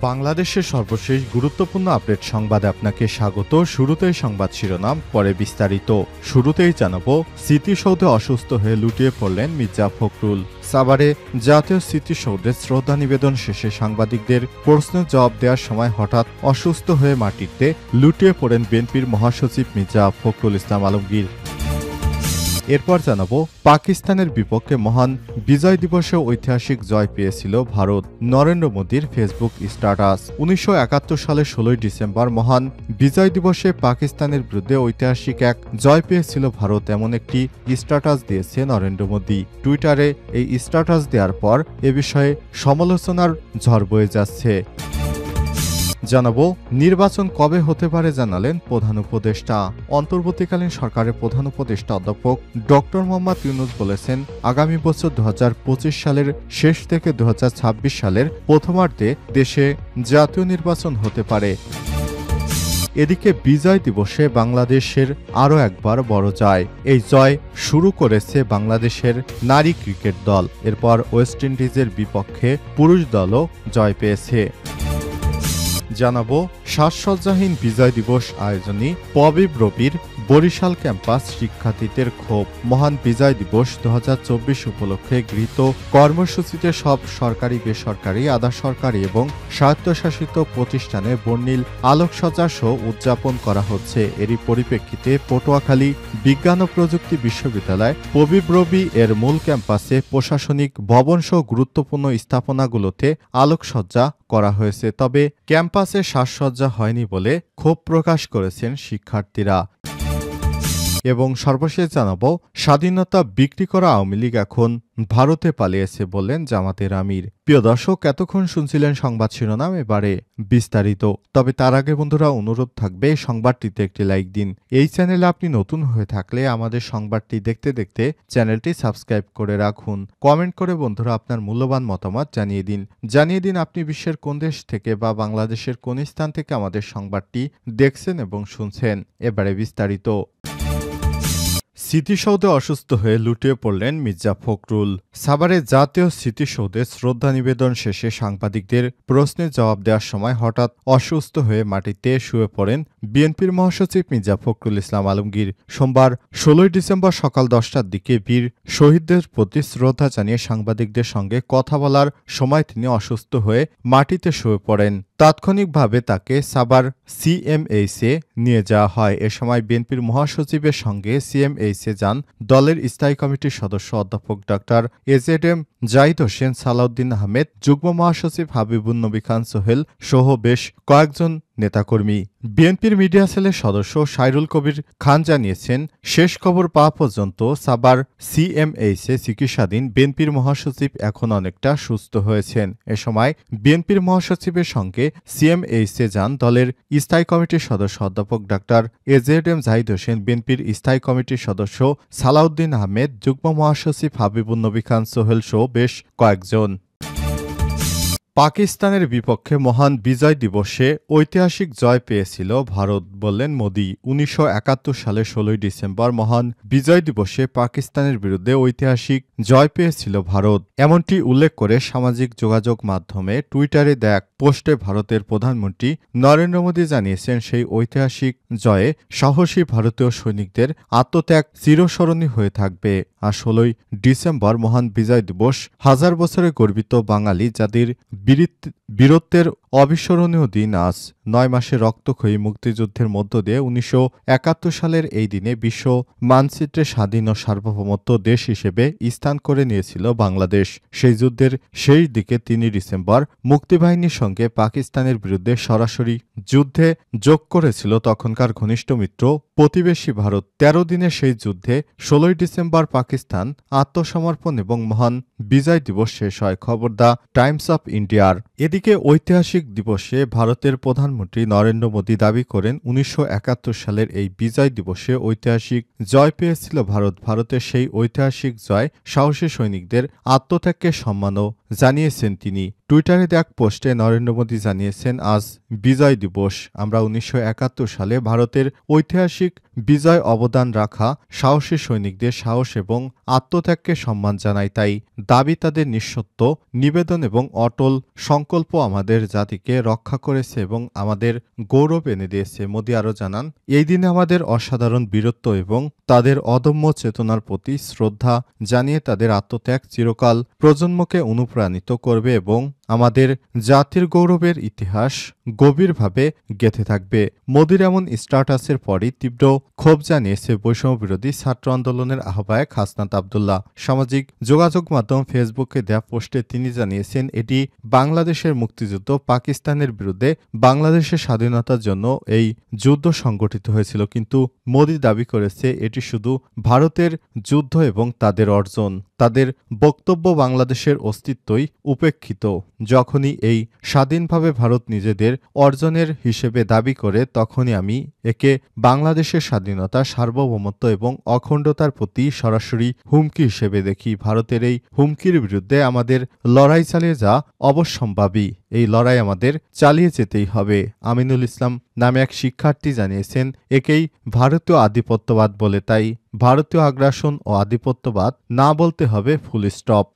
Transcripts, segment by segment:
বাংলাদেশের সর্বশেষ গুরুত্বপূর্ণ আপডেট সংবাদে আপনাকে স্বাগত। শুরুতেই সংবাদ শিরোনাম, পরে বিস্তারিত। শুরুতেই জানাবো, স্মৃতিসৌধে অসুস্থ হয়ে লুটিয়ে পড়লেন মির্জা ফখরুল। সাভারে জাতীয় স্মৃতিসৌধে শ্রদ্ধা নিবেদন শেষে সাংবাদিকদের প্রশ্নের জবাব দেওয়ার সময় হঠাৎ অসুস্থ হয়ে মাটিতে লুটিয়ে পড়েন বিএনপির মহাসচিব মির্জা ফখরুল ইসলাম আলমগীর। এরপর জানাবো, পাকিস্তানের বিপক্ষে মহান বিজয় দিবসে ঐতিহাসিক জয় পেয়েছিল ভারত। নরেন্দ্র মোদীর ফেসবুক স্ট্যাটাস। 1971 সালের 16 ডিসেম্বর মহান বিজয় দিবসে পাকিস্তানের বিরুদ্ধে ঐতিহাসিক এক জয় পেয়েছিল ভারত, এমন একটি স্ট্যাটাস দিয়েছে নরেন্দ্র মোদী। টুইটারে এই স্ট্যাটাস দেওয়ার পর এ বিষয়ে সমালোচনার ঝড় বয়ে যাচ্ছে। জানাবো, নির্বাচন কবে হতে পারে জানালেন প্রধান উপদেষ্টা। অন্তর্বর্তীকালীন সরকারের প্রধান উপদেষ্টা অধ্যাপক ডক্টর মোহাম্মদ ইউনূস বলেছেন, আগামী বছর 2025 সালের শেষ থেকে 2026 সালের প্রথমার্ধে দেশে জাতীয় নির্বাচন হতে পারে। এদিকে বিজয় দিবসে বাংলাদেশের আরও একবার বড় জয়। এই জয় শুরু করেছে বাংলাদেশের নারী ক্রিকেট দল। এরপর ওয়েস্ট ইন্ডিজের বিপক্ষে পুরুষ দলও জয় পেয়েছে। জানাবো, সাজসজ্জাহীন বিজয় দিবস আয়োজনে পবিব্রবির বরিশাল ক্যাম্পাস শিক্ষার্থীদের ক্ষোভ। মহান বিজয় দিবস 2024 উপলক্ষে গৃহীত কর্মসূচিতে সব সরকারি, বেসরকারি, আধা সরকারি এবং স্বায়ত্তশাসিত প্রতিষ্ঠানে বর্ণিল আলোকসজ্জা শো উদযাপন করা হচ্ছে। এরই পরিপ্রেক্ষিতে পটুয়াখালী বিজ্ঞান ও প্রযুক্তি বিশ্ববিদ্যালয় পবিব্রবি এর মূল ক্যাম্পাসে প্রশাসনিক ভবনসহ গুরুত্বপূর্ণ স্থাপনাগুলোতে আলোকসজ্জা করা হয়েছে। তবে ক্যাম্পাসে সাজসজ্জা হয়নি বলে ক্ষোভ প্রকাশ করেছেন শিক্ষার্থীরা। এবং সর্বশেষ জানাবো, স্বাধীনতা বিক্রি করা আওয়ামী লীগ এখন ভারতে পালিয়েছে বললেন জামাতের আমির। প্রিয় দর্শক, এতক্ষণ শুনছিলেন সংবাদ শিরোনাম, এবারে বিস্তারিত। তবে তার আগে বন্ধুরা, অনুরোধ থাকবে সংবাদটিতে একটি লাইক দিন। এই চ্যানেলে আপনি নতুন হয়ে থাকলে আমাদের সংবাদটি দেখতে দেখতে চ্যানেলটি সাবস্ক্রাইব করে রাখুন। কমেন্ট করে বন্ধুরা আপনার মূল্যবান মতামত জানিয়ে দিন আপনি বিশ্বের কোন দেশ থেকে বা বাংলাদেশের কোন স্থান থেকে আমাদের সংবাদটি দেখছেন এবং শুনছেন। এবারে বিস্তারিত। স্মৃতিসৌধে অসুস্থ হয়ে লুটিয়ে পড়লেন মির্জা ফখরুল। সাভারে জাতীয় স্মৃতিসৌধে শ্রদ্ধা নিবেদন শেষে সাংবাদিকদের প্রশ্নের জবাব দেওয়ার সময় হঠাৎ অসুস্থ হয়ে মাটিতে শুয়ে পড়েন বিএনপির মহাসচিব মির্জা ফখরুল ইসলাম আলমগীর। সোমবার 16 ডিসেম্বর সকাল 10টার দিকে বীর শহীদদের প্রতি শ্রদ্ধা জানিয়ে সাংবাদিকদের সঙ্গে কথা বলার সময় তিনি অসুস্থ হয়ে মাটিতে শুয়ে পড়েন। তাৎক্ষণিকভাবে তাকে সাভার সিএমএইচে নিয়ে যাওয়া হয়। এ সময় বিএনপির মহাসচিবের সঙ্গে সিএমএইচে যান দলের স্থায়ী কমিটির সদস্য অধ্যাপক ডক্টর এজেডএম জাহিদ হোসেন, সালাউদ্দিন আহমেদ, যুগ্ম মহাসচিব হাবিবুন নবী খান সোহেল সহ বেশ কয়েকজন নেতাকর্মী। বিএনপির মিডিয়া সেলের সদস্য সাইরুল কবির খান জানিয়েছেন, শেষ খবর পাওয়া পর্যন্ত সাভার সিএমএইচে চিকিৎসাধীন বিএনপির মহাসচিব এখন অনেকটা সুস্থ হয়েছেন। এ সময় বিএনপির মহাসচিবের সঙ্গে সিএমএইচে যান দলের স্থায়ী কমিটির সদস্য অধ্যাপক ডক্টর এজেডএম জাহিদ হোসেন, বিএনপির স্থায়ী কমিটির সদস্য সালাউদ্দিন আহমেদ, যুগ্ম মহাসচিব হাবিবুন নবী খান সোহেল সহ বেশ কয়েকজন। পাকিস্তানের বিপক্ষে মহান বিজয় দিবসে ঐতিহাসিক জয় পেয়েছিল ভারত বললেন মোদী। 1971 সালের 16 ডিসেম্বর মহান বিজয় দিবসে পাকিস্তানের বিরুদ্ধে ঐতিহাসিক জয় পেয়েছিল ভারত, এমনটি উল্লেখ করে সামাজিক যোগাযোগ মাধ্যমে টুইটারে দেয়া পোস্টে ভারতের প্রধানমন্ত্রী নরেন্দ্র মোদী জানিয়েছেন, সেই ঐতিহাসিক জয়ে সাহসী ভারতীয় সৈনিকদের আত্মত্যাগ চিরস্মরণীয় হয়ে থাকবে। আর 16 ডিসেম্বর মহান বিজয় দিবস হাজার বছরে গর্বিত বাঙালি জাতির বীরত্বের অবিস্মরণীয় দিন। আজ 9 মাসে রক্তক্ষয়ী মুক্তিযুদ্ধের মধ্য দিয়ে 1971 সালের এই দিনে বিশ্ব মানচিত্রে স্বাধীন ও সার্বভৌমত্ব দেশ হিসেবে স্থান করে নিয়েছিল বাংলাদেশ। সেই যুদ্ধের শেষ দিকে 3 ডিসেম্বর মুক্তিবাহিনীর সঙ্গে পাকিস্তানের বিরুদ্ধে সরাসরি যুদ্ধে যোগ করেছিল তখনকার ঘনিষ্ঠ মিত্র প্রতিবেশী ভারত। 13 দিনের সেই যুদ্ধে 16 ডিসেম্বর পাকিস্তান আত্মসমর্পণ এবং মহান বিজয় দিবস শেষ হয়। খবর দ্য টাইমস অফ ইন্ডিয়ার। এদিকে ঐতিহাসিক দিবসে ভারতের প্রধানমন্ত্রী নরেন্দ্র মোদী দাবি করেন, 1971 সালের এই বিজয় দিবসে ঐতিহাসিক জয় পেয়েছিল ভারত। ভারতের সেই ঐতিহাসিক জয় সাহসী সৈনিকদের আত্মত্যাগকে সম্মান ও জানিয়েছেন তিনি। টুইটারে এক পোস্টে নরেন্দ্র মোদী জানিয়েছেন, আজ বিজয় দিবস। আমরা ১৯৭১ সালে ভারতের ঐতিহাসিক বিজয় অবদান রাখা সাহসী সৈনিকদের সাহস এবং আত্মত্যাগকে সম্মান জানাই। তাই দাবি তাদের নিঃশর্ত নিবেদন এবং অটল সংকল্প আমাদের জাতিকে রক্ষা করেছে এবং আমাদের গৌরব এনে দিয়েছে। মোদী আরও জানান, এই দিনে আমাদের অসাধারণ বীরত্ব এবং তাদের অদম্য চেতনার প্রতি শ্রদ্ধা জানিয়ে তাদের আত্মত্যাগ চিরকাল প্রজন্মকে অনুপ্রাণিত করবে এবং আমাদের জাতির গৌরবের ইতিহাস গভীরভাবে গেঁথে থাকবে। মোদির এমন স্ট্যাটাসের পরই তীব্র ক্ষোভ জানিয়েছে বৈষম্য বিরোধী ছাত্র আন্দোলনের আহ্বায়ক হাসনাত আব্দুল্লাহ। সামাজিক যোগাযোগ মাধ্যম ফেসবুকে দেয়া পোস্টে তিনি জানিয়েছেন, এটি বাংলাদেশের মুক্তিযুদ্ধ, পাকিস্তানের বিরুদ্ধে বাংলাদেশের স্বাধীনতার জন্য এই যুদ্ধ সংগঠিত হয়েছিল, কিন্তু মোদি দাবি করেছে এটি শুধু ভারতের যুদ্ধ এবং তাদের অর্জন। তাদের বক্তব্য বাংলাদেশের অস্তিত্বই উপেক্ষিত। যখনই এই স্বাধীনভাবে ভারত নিজেদের অর্জনের হিসেবে দাবি করে, তখনই আমি একে বাংলাদেশের স্বাধীনতা, সার্বভৌমত্ব এবং অখণ্ডতার প্রতি সরাসরি হুমকি হিসেবে দেখি। ভারতের এই হুমকির বিরুদ্ধে আমাদের লড়াই চালিয়ে যাওয়া অবশ্যম্ভাবী। এই লড়াই আমাদের চালিয়ে যেতেই হবে। আমিনুল ইসলাম নামে এক শিক্ষার্থী জানিয়েছেন, একেই ভারতীয় আধিপত্যবাদ বলে, তাই ভারতীয় আগ্রাসন ও আধিপত্যবাদ না বলতে হবে, ফুল স্টপ।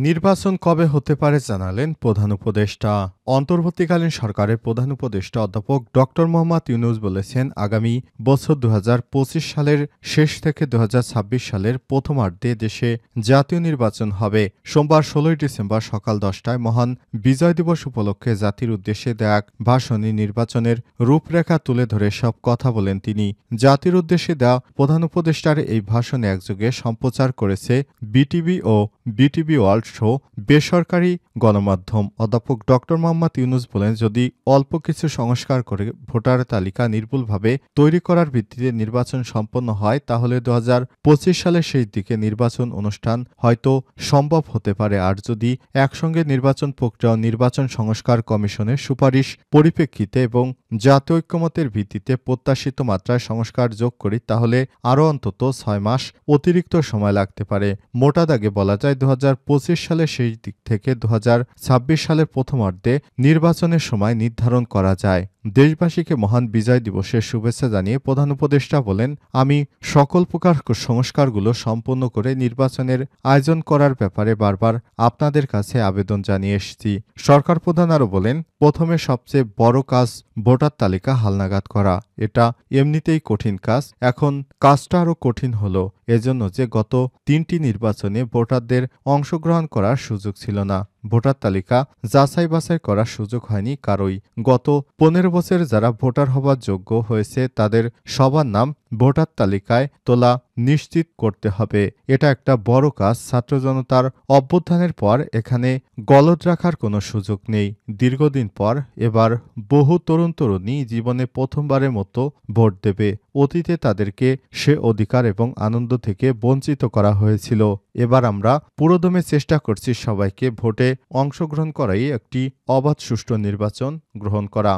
নির্বাচন কবে হতে পারে জানালেন প্রধান উপদেষ্টা। অন্তর্বর্তীকালীন সরকারের প্রধান উপদেষ্টা অধ্যাপক ড মোহাম্মদ ইউনূস বলেছেন, আগামী বছর ২০২৫ সালের শেষ থেকে ২০২৬ সালের প্রথমার্ধে দেশে জাতীয় নির্বাচন হবে। সোমবার ১৬ ডিসেম্বর সকাল ১০টায় মহান বিজয় দিবস উপলক্ষে জাতির উদ্দেশ্যে দেয়া এক ভাষণে নির্বাচনের রূপরেখা তুলে ধরে সব কথা বলেন তিনি। জাতির উদ্দেশ্যে দেওয়া প্রধান উপদেষ্টার এই ভাষণে একযোগে সম্প্রচার করেছে বিটিভি ও বিটিভি ওয়ার্ল্ড শো বেসরকারি গণমাধ্যম। অধ্যাপক ড মোহাম্মদ ইউনূস বলেন, যদি অল্প কিছু সংস্কার করে ভোটার তালিকা নির্ভুলভাবে তৈরি করার ভিত্তিতে নির্বাচন সম্পন্ন হয়, তাহলে ২০২৫ সালের শেষ দিকে নির্বাচন অনুষ্ঠান হয়তো সম্ভব হতে পারে। আর যদি একসঙ্গে নির্বাচন প্রক্রিয়া ও নির্বাচন সংস্কার কমিশনের সুপারিশ পরিপ্রেক্ষিতে এবং জাতীয় ঐক্যমতের ভিত্তিতে প্রত্যাশিত মাত্রায় সংস্কার যোগ করি, তাহলে আরও অন্তত ৬ মাস অতিরিক্ত সময় লাগতে পারে। মোটা দাগে বলা যায়, ২০২৫ সালের শেষ দিক থেকে ২০২৬ সালের প্রথমার্ধে নির্বাচনের সময় নির্ধারণ করা যায়। দেশবাসীকে মহান বিজয় দিবসের শুভেচ্ছা জানিয়ে প্রধান উপদেষ্টা বলেন, আমি সকল প্রকার সংস্কারগুলো সম্পন্ন করে নির্বাচনের আয়োজন করার ব্যাপারে বারবার আপনাদের কাছে আবেদন জানিয়ে এসেছি। সরকার প্রধান আরও বলেন, প্রথমে সবচেয়ে বড় কাজ ভোটার তালিকা হালনাগাদ করা। এটা এমনিতেই কঠিন কাজ, এখন কাজটা আরও কঠিন হলো এজন্য যে গত ৩টি নির্বাচনে ভোটারদের অংশগ্রহণ করার সুযোগ ছিল না। ভোটার তালিকা যাচাই বাছাই করার সুযোগ হয়নি কারোই। গত ১৫ বছর যারা ভোটার হবার যোগ্য হয়েছে, তাদের সবার নাম ভোটার তালিকায় তোলা নিশ্চিত করতে হবে। এটা একটা বড় কাজ। ছাত্র জনতার অভ্যুত্থানের পর এখানে গলদ রাখার কোনো সুযোগ নেই। দীর্ঘদিন পর এবার বহু তরুণ তরুণী জীবনে প্রথমবারের মতো ভোট দেবে। অতীতে তাদেরকে সে অধিকার এবং আনন্দ থেকে বঞ্চিত করা হয়েছিল। এবার আমরা পুরোদমে চেষ্টা করছি সবাইকে ভোটে অংশগ্রহণ করাই একটি অবাধ সুষ্ঠু নির্বাচন গ্রহণ করা।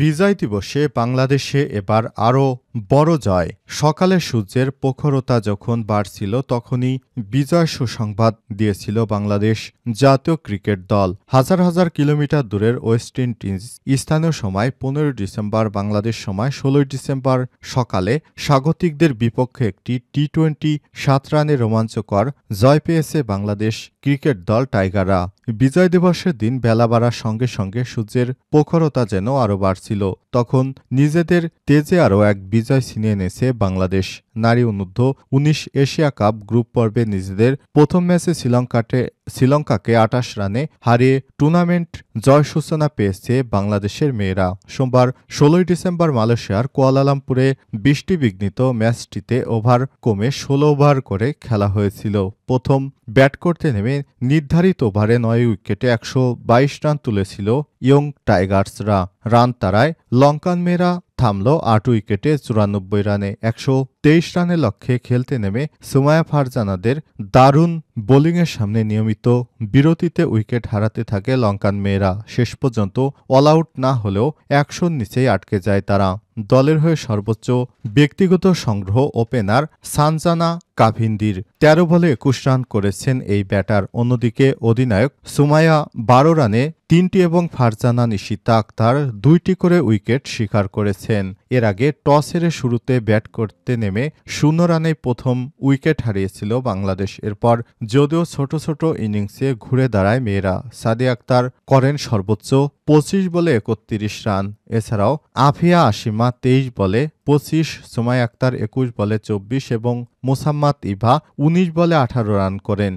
বিজয় দিবসে বাংলাদেশে এবার আরও বড় জয়। সকালে সূর্যের প্রখরতা যখন বাড়ছিল, তখনই বিজয় সুসংবাদ দিয়েছিল বাংলাদেশ জাতীয় ক্রিকেট দল। হাজার হাজার কিলোমিটার দূরের ওয়েস্ট ইন্ডিজ স্থানীয় সময় ১৫ ডিসেম্বর, বাংলাদেশ সময় ১৬ ডিসেম্বর সকালে স্বাগতিকদের বিপক্ষে একটি টি-২০ ৭ রানে রোমাঞ্চকর জয় পেয়েছে বাংলাদেশ ক্রিকেট দল টাইগাররা। বিজয় দিবসের দিন বেলা বাড়ার সঙ্গে সঙ্গে সূর্যের প্রখরতা যেন আরও বাড়ছিল। তখন নিজেদের তেজে আরও এক বিজয় ছিনিয়ে এনেছে বাংলাদেশ। নারী অনূর্ধ্ব ১৯ এশিয়া কাপ গ্রুপ পর্বে নিজেদের প্রথম ম্যাচে শ্রীলঙ্কাকে ২৮ রানে হারিয়ে টুর্নামেন্ট জয় সূচনা পেয়েছে বাংলাদেশের মেয়েরা। সোমবার ১৬ ডিসেম্বর মালয়েশিয়ার কুয়ালালামপুরে বৃষ্টিবিঘ্নিত ম্যাচটিতে ওভার কমে ১৬ ওভার করে খেলা হয়েছিল। প্রথম ব্যাট করতে নেমে নির্ধারিত ওভারে ৯ উইকেটে ১২২ রান তুলেছিল ইয়ং টাইগার্সরা। রান তাড়ায় লঙ্কান মেয়েরা থামল ৮ উইকেটে ৯৪ রানে। 23 রানের লক্ষ্যে খেলতে নেমে সুমাইয়া ফারজানাদের দারুণ বোলিংয়ের সামনে নিয়মিত বিরতিতে উইকেট হারাতে থাকে লঙ্কান মেয়েরা। শেষ পর্যন্ত অল আউট না হলেও 100-র নিচেই আটকে যায় তারা। দলের হয়ে সর্বোচ্চ ব্যক্তিগত সংগ্রহ ওপেনার সানজানা কাভিন্দির ১৩ বলে ২১ রান করেছেন এই ব্যাটার। অন্যদিকে অধিনায়ক সুমাইয়া ১২ রানে ৩টি এবং ফারজানা নিশিতা আক্তার ২টি করে উইকেট শিকার করেছেন। এর আগে টস হেরে শুরুতে ব্যাট করতে নেমে ০ রানে প্রথম উইকেট হারিয়েছিল বাংলাদেশ। এরপর যদিও ছোট ছোট ইনিংসে ঘুরে দাঁড়ায় মেয়েরা। সাদিয়া আক্তার করেন সর্বোচ্চ ২৫ বলে ৩১ রান। এছাড়াও আফিয়া আসিমা ২৩ বলে ২৫, সুমাইয়া আক্তার ২১ বলে ২৪ এবং মোসাম্মদ ইভা ১৯ বলে ১৮ রান করেন।